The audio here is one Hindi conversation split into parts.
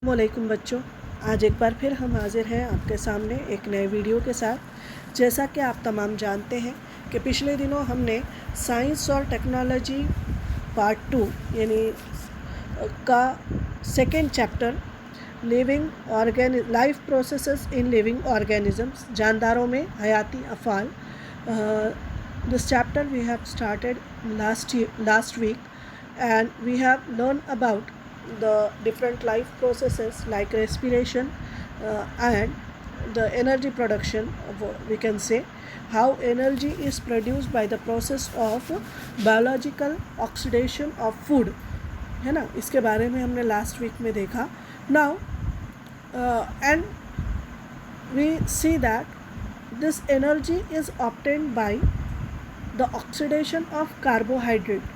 वालेकुम बच्चों, आज एक बार फिर हम हाजिर हैं आपके सामने एक नए वीडियो के साथ। जैसा कि आप तमाम जानते हैं कि पिछले दिनों हमने साइंस और टेक्नोलॉजी पार्ट 2 यानी का second chapter life processes in living organisms, जानदारों में हयाती अफ़ाल, this chapter we have started last week and we have learned about the different life processes like respiration and the energy production. We can say how energy is produced by the process of biological oxidation of food, है ना। इसके बारे में हमने लास्ट वीक में देखा। Now and we see that this energy is obtained by the oxidation of carbohydrate.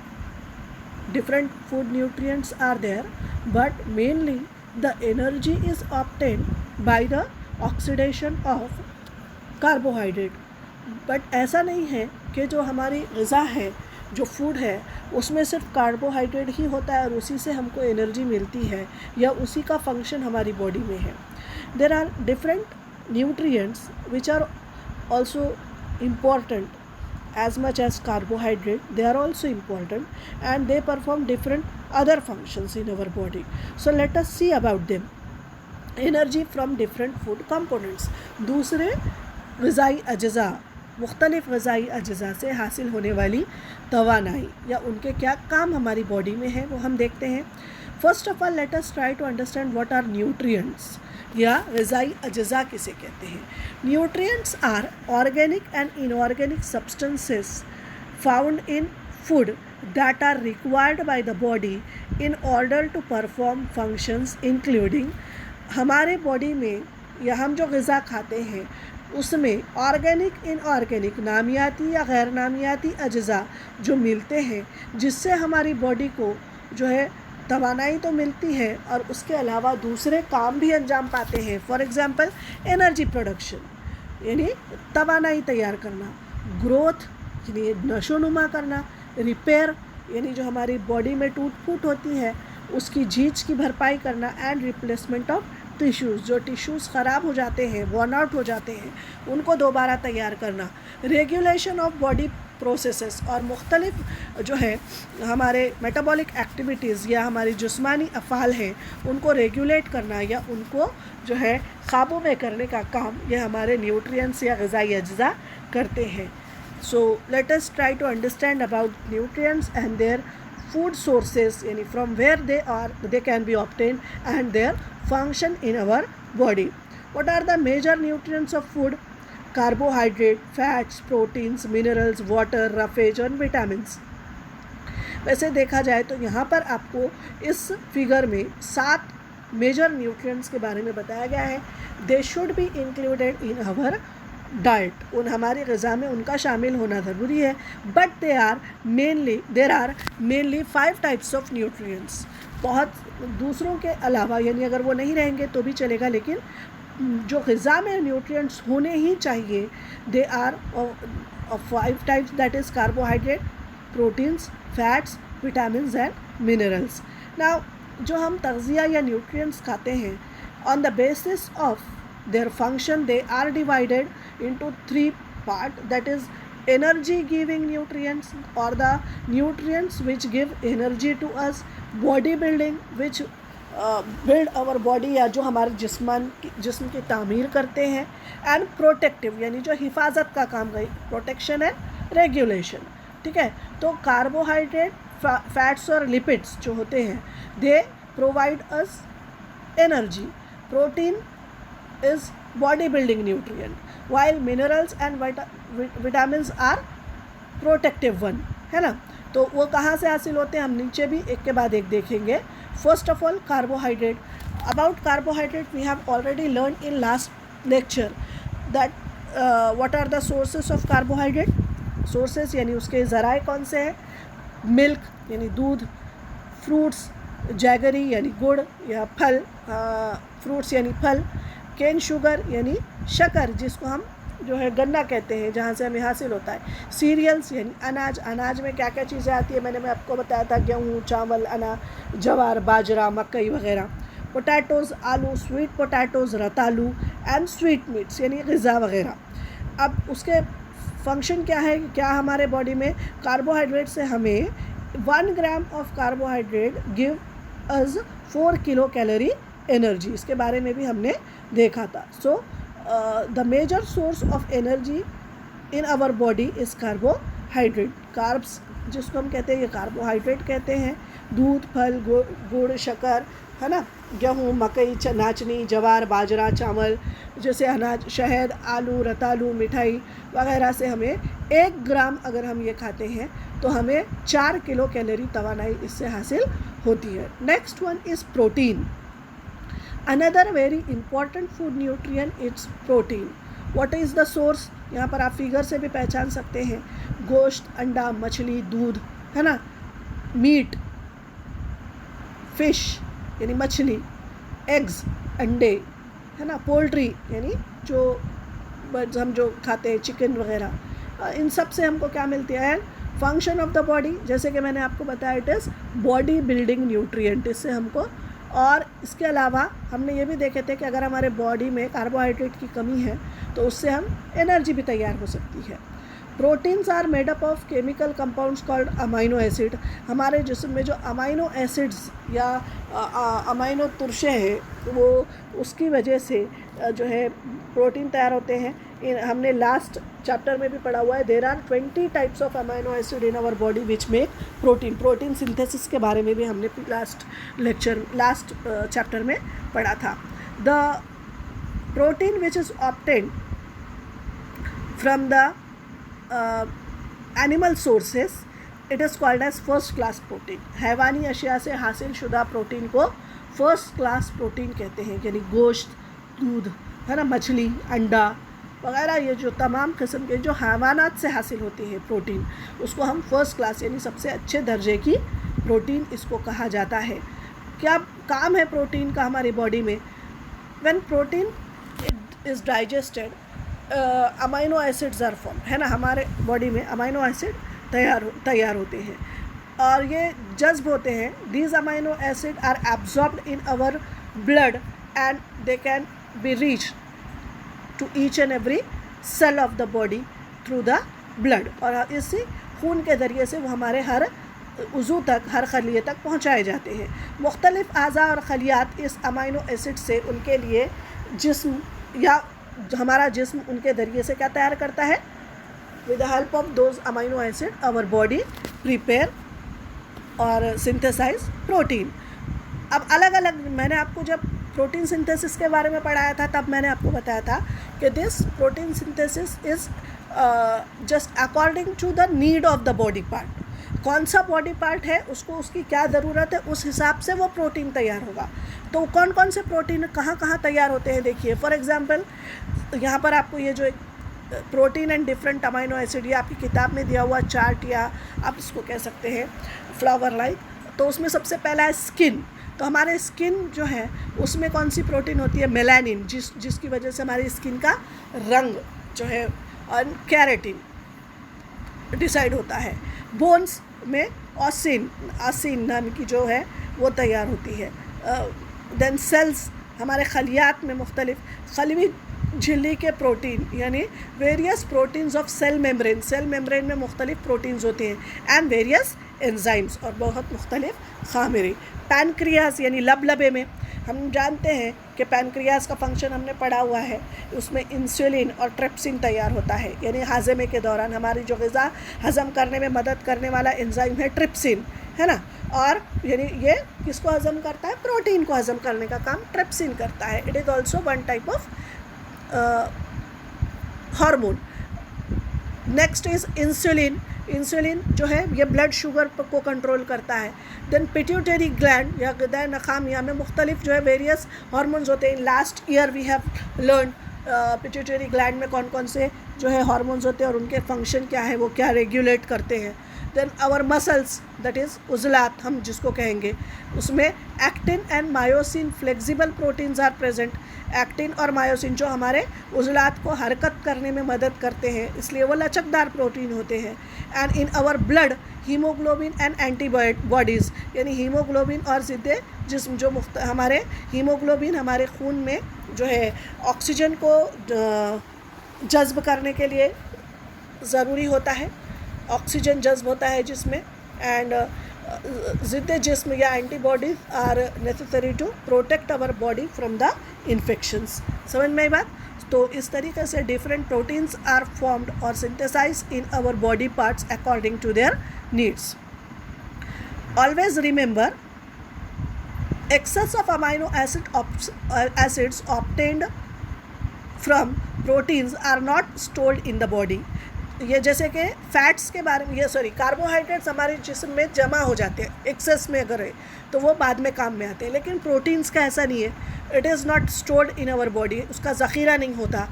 Different food nutrients are there, but mainly the energy is obtained by the oxidation of carbohydrate. But ऐसा नहीं है कि जो हमारी ग़िज़ा है, जो फूड है, उसमें सिर्फ कार्बोहाइड्रेट ही होता है और उसी से हमको एनर्जी मिलती है या उसी का फंक्शन हमारी बॉडी में है। There are different nutrients which are also important. As much as carbohydrate, they are also important and they perform different other functions in our body. So let us see about them. Energy from different food components. दूसरे ग़िज़ाई अज्ज़ा, मुख्तलिफ़ ग़िज़ाई अज्ज़ा से हासिल होने वाली तवानाई या उनके क्या काम हमारी बॉडी में है वो हम देखते हैं। First of all let us try to understand what are nutrients या ग़िज़ाई अज्ज़ा किसे कहते हैं। Nutrients are organic and inorganic substances found in food that are required by the body in order to perform functions including, हमारे बॉडी में या हम जो ग़िज़ा खाते हैं उसमें ऑर्गेनिक इनऑर्गेनिक नामियाती या गैर नामियाती अज्ज़ा जो मिलते हैं जिससे हमारी बॉडी को जो है तवानाई तो मिलती है और उसके अलावा दूसरे काम भी अंजाम पाते हैं। फॉर एग्ज़ाम्पल एनर्जी प्रोडक्शन यानी तवानाई तैयार करना, ग्रोथ यानी नशोनुमा करना, रिपेयर यानी जो हमारी बॉडी में टूट फूट होती है उसकी झीज की भरपाई करना, एंड रिप्लेसमेंट ऑफ टिश्यूज़, जो टिश्यूज़ ख़राब हो जाते हैं, वर्न आउट हो जाते हैं, उनको दोबारा तैयार करना, रेगुलेशन ऑफ बॉडी प्रोसेसेस और मुख्तलिफ जो है हमारे मेटाबॉलिक एक्टिविटीज़ या हमारी जिस्मानी अफ़ाल हैं उनको रेगुलेट करना या उनको जो है काबू में करने का काम ये हमारे न्यूट्रिएंट्स या ग़िज़ाई अज्ज़ा करते हैं। So let us try to understand about nutrients and their food sources, yani from where they can be obtained and their function in our body. What are the major nutrients of food? Carbohydrate, fats, proteins, minerals, water, roughage and vitamins. वैसे देखा जाए तो यहाँ पर आपको इस फिगर में 7 मेजर न्यूट्रिएंट्स के बारे में बताया गया है। They should be included in our diet, उन हमारी ग़िज़ा में उनका शामिल होना ज़रूरी है। But there are mainly 5 types of nutrients. बहुत दूसरों के अलावा यानी अगर वो नहीं रहेंगे तो भी चलेगा, लेकिन जो ग़िज़ा में न्यूट्रिएंट्स होने ही चाहिए they are of 5 types, that is carbohydrate, proteins, fats, vitamins and minerals. Now जो हम तग़ज़िया या न्यूट्रिएंट्स खाते हैं on the basis of their function they are divided into 3 parts, that is energy giving nutrients or the nutrients which give energy to us, body building which build our body या जो हमारे जिस्म की तामीर करते हैं, एंड प्रोटेक्टिव यानी जो हिफाजत का काम गई, प्रोटेक्शन एंड रेगुलेशन। ठीक है, तो कार्बोहाइड्रेट, फैट्स और लिपिड्स जो होते हैं they provide us energy, protein is body building nutrient, while minerals and vitamins are protective one, है ना। तो वो कहाँ से हासिल होते हैं हम नीचे भी एक के बाद एक देखेंगे। First of all carbohydrate. About carbohydrate we have already learn in last lecture that what are the sources of carbohydrate. Sources यानी उसके ज़राए कौन से हैं? मिल्क यानी दूध, फ्रूट्स, जैगरी यानी गुड़ या फल, फ्रूट्स यानी फल, केन शुगर यानी शक्कर जिसको हम जो है गन्ना कहते हैं जहाँ से हमें हासिल होता है, सीरियल्स यानी अनाज, अनाज में क्या क्या चीज़ें आती है मैंने आपको बताया था, गेहूँ, चावल, जवार, बाजरा, मकई वगैरह, पोटैटोज़ आलू, स्वीट पोटैटोज़ रतालू, एंड स्वीट मीट्स यानी ग़िज़ा वगैरह। अब उसके फंक्शन क्या है, क्या हमारे बॉडी में कार्बोहाइड्रेट से हमें 1 gram of carbohydrate give us 4 kilo calorie energy, इसके बारे में भी हमने देखा था। So the major source of energy in our body is carbohydrate. Carbs जिसको हम कहते हैं ये कार्बोहाइड्रेट कहते हैं। दूध, फल, गुड़, शक्कर, है ना, गेहूँ, मकई, नाचनी, जवार, बाजरा, चावल जैसे अनाज, शहद, आलू, रतालू, मिठाई वगैरह से हमें 1 ग्राम अगर हम ये खाते हैं तो हमें 4 किलो कैलोरी तवानाई इससे हासिल होती है। Next one is protein. Another very important food nutrient it's protein. What is the source, यहाँ पर आप फिगर से भी पहचान सकते हैं। गोश्त, अंडा, मछली, दूध, है ना, मीट, फिश यानी मछली, एग्स अंडे, है ना, पोल्ट्री यानी जो हम जो खाते हैं चिकन वगैरह, इन सब से हमको क्या मिलती है। फंक्शन ऑफ द बॉडी, जैसे कि मैंने आपको बताया, it is body building nutrient, इससे हमको। और इसके अलावा हमने ये भी देखे थे कि अगर हमारे बॉडी में कार्बोहाइड्रेट की कमी है तो उससे हम एनर्जी भी तैयार हो सकती है। Proteins are made up of chemical compounds called amino acid. हमारे जिस्म में जो अमाइनो एसिड्स या अमाइनो तुरशे हैं वो उसकी वजह से जो है प्रोटीन तैयार होते हैं। हमने लास्ट चैप्टर में भी पढ़ा हुआ है, there are 20 types of amino acid in our body which make protein. Protein synthesis के बारे में भी हमने लास्ट चैप्टर में पढ़ा था। The protein which is obtained from the animal sources it is called as first class protein. हैवानी अशिया से हासिल शुदा प्रोटीन को फर्स्ट क्लास प्रोटीन कहते हैं, यानी गोश्त, दूध, है ना, मछली, अंडा वगैरह, ये जो तमाम किस्म के जो हैवानात से हासिल होती है प्रोटीन, उसको हम फर्स्ट क्लास यानी सबसे अच्छे दर्जे की प्रोटीन इसको कहा जाता है। क्या काम है प्रोटीन का हमारी बॉडी में? When protein is digested amino acids are form, है ना, हमारे बॉडी में अमाइनो एसिड तैयार होते हैं और ये जज्ब होते हैं। These amino acid are absorbed in our blood and they can be reach to each and every cell of the body through the blood, और इसी खून के ज़रिए से वो हमारे हर उज़ू तक, हर खलिए तक पहुँचाए जाते हैं। मुख्तलिफ़ आज़ा और खलियात इस अमाइनो एसिड से उनके लिए जिस्म या हमारा जिस्म उनके ज़रिए से क्या तैयार करता है? With the help of those amino acid our body prepare और सिंथेसाइज प्रोटीन। अब अलग अलग, मैंने आपको जब प्रोटीन सिंथेसिस के बारे में पढ़ाया था तब मैंने आपको बताया था कि this protein synthesis is just according to the need of the body part. कौन सा बॉडी पार्ट है उसको उसकी क्या ज़रूरत है, उस हिसाब से वो प्रोटीन तैयार होगा। तो कौन कौन से प्रोटीन कहाँ कहाँ तैयार होते हैं देखिए। फॉर एग्जांपल यहाँ पर आपको ये जो protein and different amino acid, ये आपकी किताब में दिया हुआ चार्ट या आप इसको कह सकते हैं फ्लावर लाइक, तो उसमें सबसे पहला है स्किन। तो हमारे स्किन जो है उसमें कौन सी प्रोटीन होती है? मेलानिन, जिसकी वजह से हमारी स्किन का रंग जो है, और केराटिन डिसाइड होता है। बोन्स में ऑसिन नाम की जो है वो तैयार होती है। देन सेल्स, हमारे खलियात में मुख्तलिफ खलवी झिल्ली के प्रोटीन यानी various proteins of cell membrane में मुख्तलिफ प्रोटीन्स होते हैं एंड वेरियस एंजाइम्स और बहुत मुख्तलिफ खामिरी। पैनक्रियाज यानी लबलबे में हम जानते हैं कि पैनक्रियाज का फंक्शन हमने पढ़ा हुआ है, उसमें इंसुलिन और ट्रिप्सिन तैयार होता है, यानी हाजमे के दौरान हमारी जो ग़िज़ा हज़म करने में मदद करने वाला एंजाइम है ट्रिप्सिन, है ना, और यानी ये किसको हज़म करता है? प्रोटीन को हज़म करने का काम ट्रिप्सिन करता है। It is also one type of hormone. Next is insulin जो है ये ब्लड शुगर को कंट्रोल करता है। देन पिट्यूटरी ग्लैंड या ग़िज़ाए नखामिया में मुख्तलिफ जो है वेरियस हार्मोन्स होते हैं। Last year we have learn pituitary gland में कौन कौन से जो है हार्मोन्स होते हैं और उनके फंक्शन क्या है, वो क्या रेगुलेट करते हैं। Then our muscles that is उजलात हम जिसको कहेंगे, उसमें actin and myosin flexible proteins are present. Actin और मायोसिन जो हमारे उजलात को हरकत करने में मदद करते हैं, इसलिए वो लचकदार प्रोटीन होते हैं। And in our blood haemoglobin and antibodies, यानी हीमोग्लोबिन और ज़िद्दे जिस्म जो हमारे हीमोग्लोबिन हमारे खून में जो है ऑक्सीजन को जज्ब करने के लिए ज़रूरी होता है, ऑक्सीजन जज्ब होता है जिसमें, एंड ज़िद्दे जिस्म या antibodies are necessary to protect our body from the infections. समझ में आई बात? तो इस तरीके से डिफरेंट प्रोटीन्स आर फॉर्म्ड और synthesize in our body parts according to their needs. Always remember, excess of amino acids obtained from proteins are not stored in the body। ये जैसे कि फैट्स के बारे में, ये कार्बोहाइड्रेट्स हमारे जिस्म में जमा हो जाते हैं एक्सेस में अगर है तो वो बाद में काम में आते हैं, लेकिन प्रोटीन्स का ऐसा नहीं है, it is not stored in our body, उसका ज़ख़ीरा नहीं होता।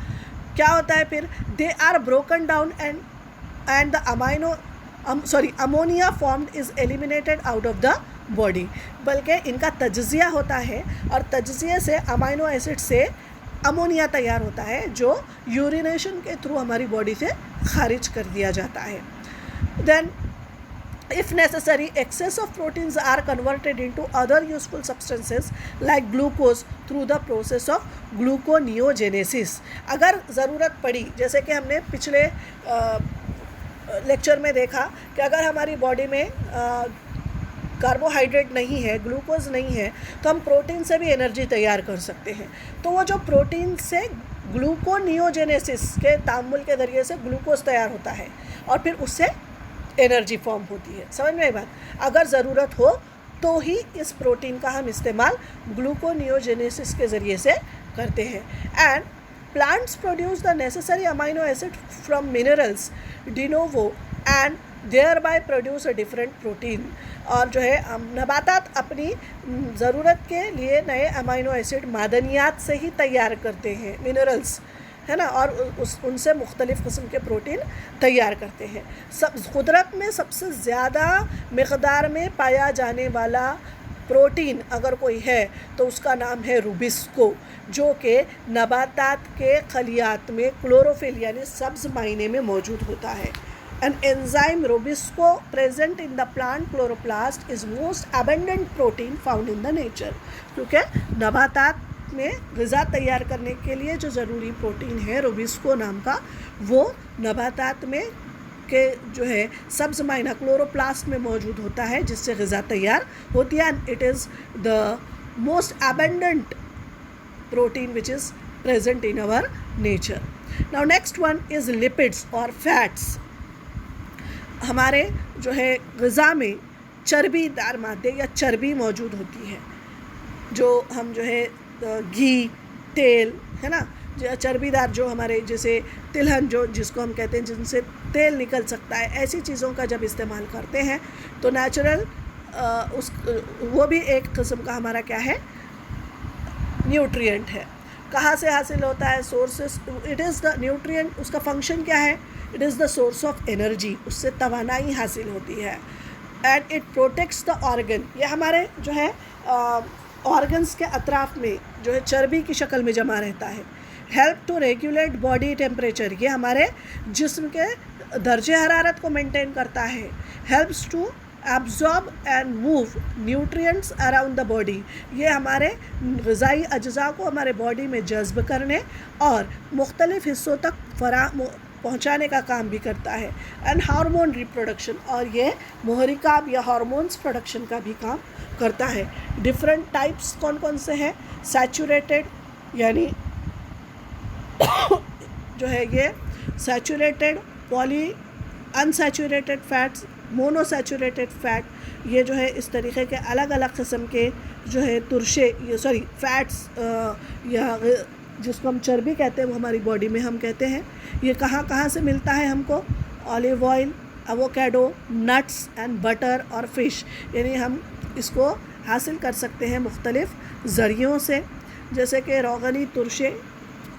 क्या होता है फिर? They are broken down and the ammonia formed is eliminated out of the body, बल्कि इनका तज्ज़िया होता है और तज्ज़िए से अमाइनो एसिड से अमोनिया तैयार होता है जो यूरिनेशन के थ्रू हमारी बॉडी से खारिज कर दिया जाता है। Then if necessary excess of proteins are converted into other useful substances like glucose through the process of gluconeogenesis। अगर ज़रूरत पड़ी, जैसे कि हमने पिछले लेक्चर में देखा कि अगर हमारी बॉडी में कार्बोहाइड्रेट नहीं है, ग्लूकोज नहीं है, तो हम प्रोटीन से भी एनर्जी तैयार कर सकते हैं। तो वो जो प्रोटीन से ग्लूकोनियोजेनेसिस के तामुल के ज़रिए से ग्लूकोज तैयार होता है और फिर उससे एनर्जी फॉर्म होती है। समझ में आई बात? अगर ज़रूरत हो तो ही इस प्रोटीन का हम इस्तेमाल ग्लूकोनियोजेनेसिस के ज़रिए से करते हैं। And plants produce the necessary amino acid from minerals de novo and thereby produce a different protein. और जो है नबातात अपनी ज़रूरत के लिए नए अमाइनो एसिड मादनियात से ही तैयार करते हैं, मिनरल्स है ना, और उनसे मुख्तलिफ़ किस्म के प्रोटीन तैयार करते हैं। कुदरत में सबसे ज़्यादा मकदार में पाया जाने वाला प्रोटीन अगर कोई है तो उसका नाम है रूबिस्को, जो कि नबातात के खलियात में क्लोरोफिल यानी सब्ज़ मायने में मौजूद होता है। An enzyme Rubisco present in the plant chloroplast is most abundant protein found in the nature। क्योंकि नबातात में ग़िज़ा तैयार करने के लिए जो ज़रूरी प्रोटीन है रूबिस्को नाम का, वो नबातात में के जो है सब्ज़ मायना क्लोरोप्लास्ट में मौजूद होता है, जिससे ग़िज़ा तैयार होती है। And it is the most abundant protein which is present in our nature. Now next one is lipids और फैट्स। हमारे जो है ग़िज़ा में चर्बीदार मादे या चर्बी मौजूद होती है, जो हम जो है घी, तेल है ना, चर्बीदार जो हमारे जैसे तिलहन जो जिसको हम कहते हैं जिनसे तेल निकल सकता है, ऐसी चीज़ों का जब इस्तेमाल करते हैं तो नेचुरल वो भी एक किस्म का हमारा क्या है, न्यूट्रिएंट है। कहाँ से हासिल होता है? Sources, it is the nutrient, उसका फंक्शन क्या है? It is the source of energy, उससे तवानाई हासिल होती है। And it protects the organ, ये हमारे जो है ऑर्गन्स के अतराफ में जो है चर्बी की शक्ल में जमा रहता है। Help to regulate body temperature, ये हमारे जिस्म के दर्जे हरारत को मेंटेन करता है। Helps to absorb and move nutrients around the body, ये हमारे ग़िज़ाई अज्जा को हमारे बॉडी में जज्ब करने और मुख्तलिफ़ हिस्सों तक पहुँचाने का काम भी करता है। एंड हार्मोन रिप्रोडक्शन, और ये मुहरिकाब या हार्मोन्स प्रोडक्शन का भी काम करता है। डिफरेंट टाइप्स कौन कौन से हैं? सैचुरेटेड यानी जो है ये saturated, poly unsaturated fats, monounsaturated fat, ये जो है इस तरीके के अलग अलग किस्म के जो है फैट्स या जिसको हम चर्बी कहते हैं वो हमारी बॉडी में हम कहते हैं। ये कहाँ कहाँ से मिलता है हमको? Olive oil, avocado, nuts and butter और फ़िश, यानी हम इसको हासिल कर सकते हैं मुख्तलिफ़ ज़रियों से, जैसे कि रोगनी तुरशे,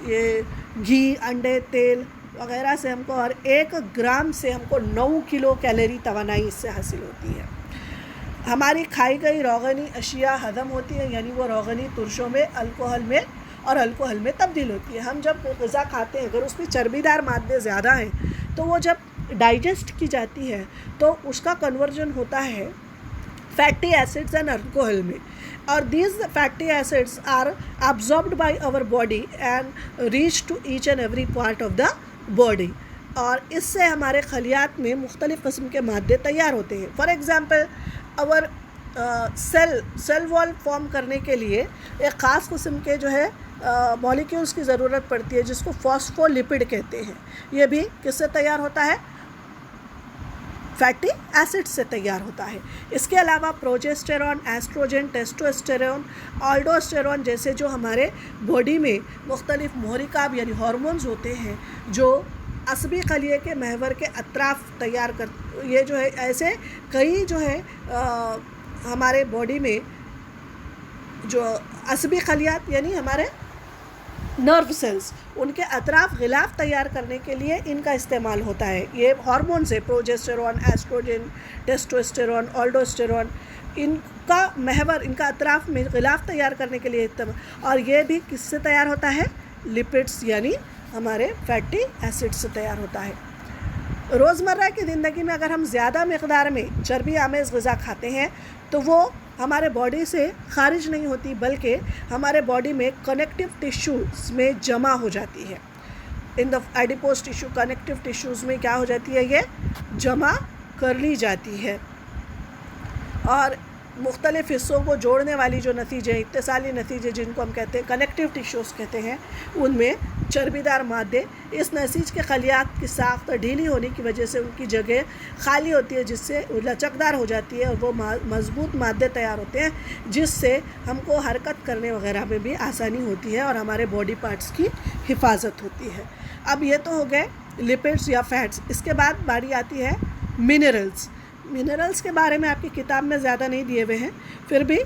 ये घी, अंडे, तेल, वगैरह से हमको, और 1 ग्राम से हमको 9 किलो कैलोरी तवानाई इससे हासिल होती है। हमारी खाई गई रोगनी अशिया हज़म होती है, यानी वो रोगनी तुरशों में, अल्कोहल में और अल्कोहल में तब्दील होती है। हम जब ग़िज़ा खाते हैं, अगर उसमें चर्बीदार मादे ज़्यादा हैं तो वो जब डाइजेस्ट की जाती है तो उसका कन्वर्जन होता है फैटी एसिड्स एंड अल्कोहल में, और these fatty acids are absorbed by our body and reach to each and every part of the body, और इससे हमारे खलियात में मुख्तलिफ़ किस्म के मादे तैयार होते हैं। For example our cell wall form करने के लिए एक ख़ास किस्म के जो है मॉलिक्यूल्स की ज़रूरत पड़ती है, जिसको फॉस्फोलिपिड कहते हैं। ये भी किससे तैयार होता है? फैटी एसिड से तैयार होता है। इसके अलावा प्रोजेस्टेरॉन, एस्ट्रोजन, टेस्टोस्टेरोन, ऑल्डोस्टेरोन जैसे जो हमारे बॉडी में मुख्तलिफ मोहरिकाब यानी हार्मोन्स होते हैं, जो असबी खलिए के महवर के अतराफ़ तैयार कर, ये जो है ऐसे कई जो है हमारे बॉडी में जो असबी खलियात यानी हमारे नर्व सेल्स, उनके अतराफ़ ग़िलाफ़ तैयार करने के लिए इनका इस्तेमाल होता है। ये हार्मोन्स है, प्रोजेस्टेरॉन, एस्ट्रोजन, टेस्टोस्टेरोन, ऑल्डोस्टेरोन, इनका महवर, इनका अतराफ़ में ग़िलाफ़ तैयार करने के लिए इस्तेमाल, और ये भी किससे तैयार होता है? लिपिड्स यानी हमारे फैटी एसिड से तैयार होता है। रोज़मर्रा की ज़िंदगी में अगर हम ज़्यादा मकदार में चर्बी आमेज़ ग़िज़ा खाते हैं तो वो हमारे बॉडी से ख़ारिज नहीं होती, बल्कि हमारे बॉडी में कनेक्टिव टिश्यूज़ में जमा हो जाती है। In the adipose tissue, connective tissues में क्या हो जाती है? ये जमा कर ली जाती है, और मुख्तलिफ़ हिस्सों को जोड़ने वाली जो नतीजे, इत्तिसाली नतीजे जिनको हम कहते हैं कनेक्टिव टिश्यूज़ कहते हैं, उनमें चर्बीदार मादे, इस नसीज के खलियात की साख्त ढीली होने की वजह से उनकी जगह खाली होती है, जिससे लचकदार हो जाती है और वो मज़बूत मादे तैयार होते हैं, जिससे हमको हरकत करने वगैरह में भी आसानी होती है और हमारे बॉडी पार्ट्स की हिफाजत होती है। अब ये तो हो गए लिपिड्स या फैट्स। इसके बाद बारी आती है मिनरल्स। मिनरल्स के बारे में आपकी किताब में ज़्यादा नहीं दिए हुए हैं, फिर भी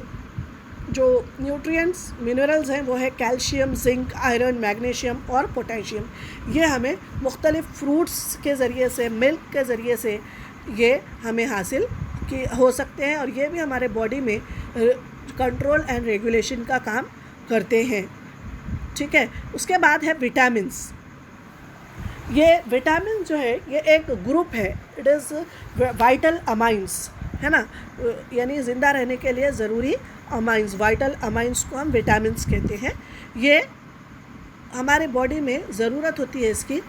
जो न्यूट्रिएंट्स मिनरल्स हैं वो है कैल्शियम, जिंक, आयरन, मैग्नीशियम और पोटेशियम। ये हमें मुख्तलिफ़ फ्रूट्स के ज़रिए से, मिल्क के ज़रिए से ये हमें हासिल की हो सकते हैं, और ये भी हमारे बॉडी में कंट्रोल एंड रेगुलेशन का काम करते हैं। ठीक है, उसके बाद है विटामिन्स। ये विटामिन जो है ये एक ग्रुप है, इट इज़ वाइटल अमाइंस, है ना, यानी ज़िंदा रहने के लिए ज़रूरी अमाइंस, वाइटल अमाइंस को हम विटामिन्स कहते हैं। ये हमारे बॉडी में ज़रूरत होती है इसकी।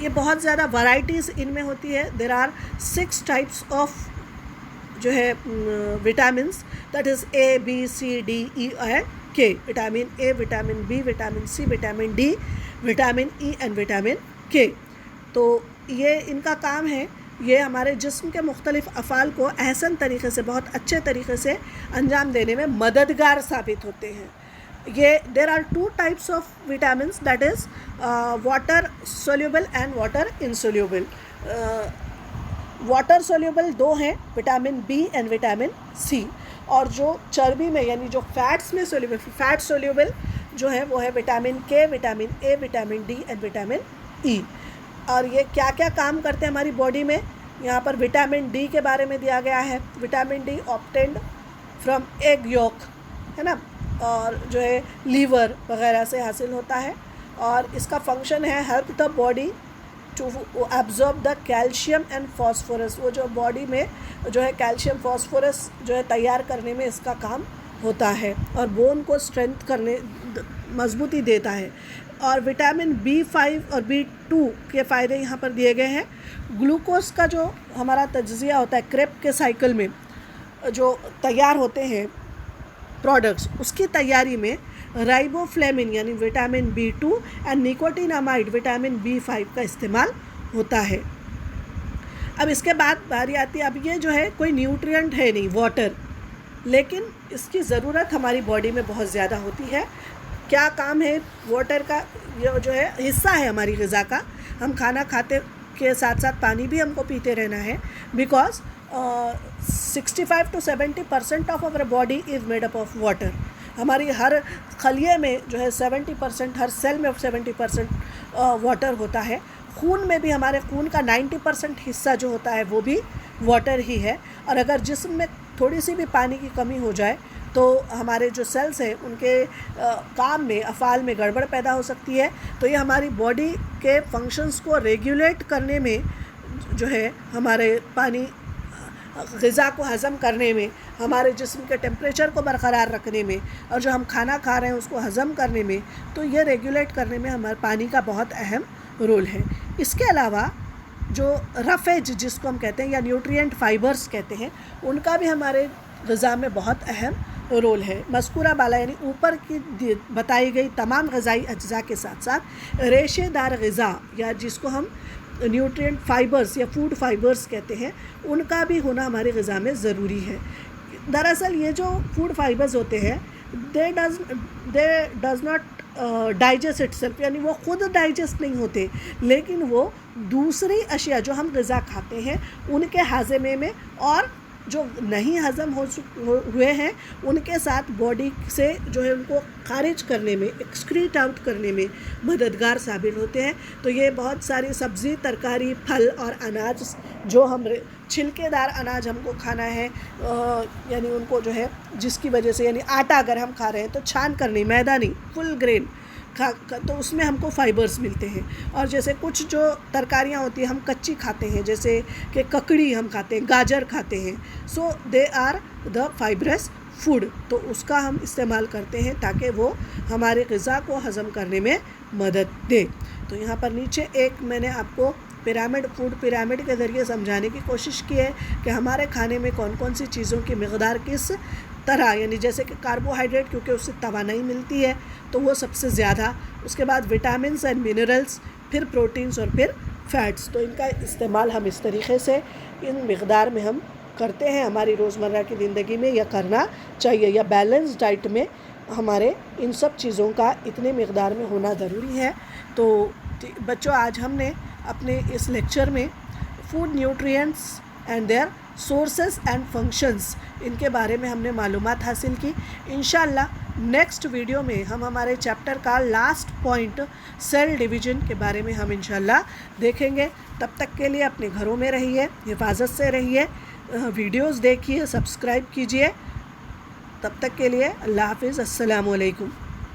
ये बहुत ज़्यादा वैराइटीज़ इनमें होती है। देयर आर 6 टाइप्स ऑफ जो है vitamins, that is A, B, C, D, E and K। Vitamin A, vitamin B, vitamin C, vitamin D, vitamin E and vitamin K। तो ये इनका काम है, ये हमारे जिस्म के मुख्तलिफ़ अफ़ाल को अहसन तरीक़े से, बहुत अच्छे तरीक़े से अंजाम देने में मददगार साबित होते हैं। ये there are 2 types of vitamins, that is water soluble and water insoluble. Water soluble 2 हैं, vitamin B and vitamin C, और जो चर्बी में यानी जो फैट्स में सोल्यूबल, फैट सोल्यूबल जो है वो है vitamin K, vitamin A, vitamin D and vitamin E। और ये क्या क्या काम करते हैं हमारी बॉडी में, यहाँ पर विटामिन D के बारे में दिया गया है। Vitamin D obtained from egg yolk, है ना, और जो है लीवर वगैरह से हासिल होता है, और इसका फंक्शन है help the body to absorb the calcium and phosphorus. वो जो बॉडी में जो है कैल्शियम फॉस्फोरस जो है तैयार करने में इसका काम होता है, और बोन को स्ट्रेंथ करने, मजबूती देता है। और विटामिन B5 और B2 के फ़ायदे यहाँ पर दिए गए हैं। ग्लूकोज का जो हमारा तज्ज़िया होता है क्रेब के साइकिल में, जो तैयार होते हैं प्रोडक्ट्स, उसकी तैयारी में राइबोफ्लेविन यानी vitamin B2 and nicotinamide vitamin B5 का इस्तेमाल होता है। अब इसके बाद बारी आती है, अब ये जो है कोई न्यूट्रिएंट है नहीं, वाटर, लेकिन इसकी ज़रूरत हमारी बॉडी में बहुत ज़्यादा होती है। क्या काम है वाटर का? ये जो है हिस्सा है हमारी ग़िज़ा का। हम खाना खाते के साथ साथ पानी भी हमको पीते रहना है, because 65 to 70% of our body is made up of water. हमारी हर खलिए में जो है 70%, हर सेल में 70% वाटर होता है। खून में भी हमारे खून का 90% हिस्सा जो होता है वो भी वाटर ही है। और अगर जिस्म में थोड़ी सी भी पानी की कमी हो जाए तो हमारे जो सेल्स हैं उनके काम में, अफ़ाल में गड़बड़ पैदा हो सकती है। तो ये हमारी बॉडी के फंक्शंस को रेगुलेट करने में जो है, हमारे पानी ग़िज़ा को हज़म करने में, हमारे जिस्म के टेम्परेचर को बरक़रार रखने में, और जो हम खाना खा रहे हैं उसको हज़म करने में, तो ये रेगुलेट करने में हमारे पानी का बहुत अहम रोल है। इसके अलावा जो रफ़ेज जिसको हम कहते हैं या न्यूट्रिएंट फ़ाइबर्स कहते हैं, उनका भी हमारे ग़िज़ा में बहुत अहम रोल है। मज़कूरा बाला यानी ऊपर की बताई गई तमाम ग़िज़ाई अज्ज़ा के साथ साथ रेशेदार ग़िज़ा या जिसको हम न्यूट्रिएंट फ़ाइबर्स या फूड फ़ाइबर्स कहते हैं, उनका भी होना हमारे ग़िज़ा में ज़रूरी है। दरअसल ये जो फूड फ़ाइबर्स होते हैं दे डज़ नॉट डाइजेस्ट इटसेल्फ, यानी वो खुद डाइजेस्ट नहीं होते, लेकिन वो दूसरी अशिया जो हम ग़िज़ा खाते हैं उनके हाज़मे में और जो नहीं हज़म हुए हैं उनके साथ बॉडी से जो है उनको खारिज करने में, एक्सक्रीट आउट करने में मददगार साबित होते हैं। तो ये बहुत सारी सब्ज़ी, तरकारी, फल और अनाज जो हम छिलकेदार अनाज हमको खाना है, यानी उनको जो है जिसकी वजह से, यानी आटा अगर हम खा रहे हैं तो छान कर नहीं, मैदा नहीं, फुल ग्रेन तो उसमें हमको फ़ाइबर्स मिलते हैं। और जैसे कुछ जो तरकारियाँ होती हैं हम कच्ची खाते हैं, जैसे कि ककड़ी हम खाते हैं, गाजर खाते हैं, so they are the fibrous food, तो उसका हम इस्तेमाल करते हैं ताकि वो हमारे ग़िज़ा को हज़म करने में मदद दे। तो यहाँ पर नीचे एक मैंने आपको पिरामिड, फूड पिरामिड के ज़रिए समझाने की कोशिश की है कि हमारे खाने में कौन कौन सी चीज़ों की मिक़दार किस तरह, यानी जैसे कि कार्बोहाइड्रेट क्योंकि उससे तवानाई मिलती है तो वो सबसे ज़्यादा, उसके बाद विटामिन्स एंड मिनरल्स, फिर प्रोटीन्स और फिर फ़ैट्स। तो इनका इस्तेमाल हम इस तरीक़े से इन मिक़दार में हम करते हैं हमारी रोज़मर्रा की ज़िंदगी में, या करना चाहिए, या बैलेंस डाइट में हमारे इन सब चीज़ों का इतने मिक़दार में होना ज़रूरी है। तो बच्चों, आज हमने अपने इस लेक्चर में food nutrients and their sources and functions, इनके बारे में हमने मालूमात हासिल की। इंशाअल्लाह नेक्स्ट वीडियो में हम हमारे चैप्टर का लास्ट पॉइंट सेल डिवीज़न के बारे में हम इंशाअल्लाह देखेंगे। तब तक के लिए अपने घरों में रहिए, हिफाजत से रहिए, वीडियोज़ देखिए, सब्सक्राइब कीजिए। तब तक के लिए अल्लाह हाफ़िज़, अस्सलामु अलैकुम।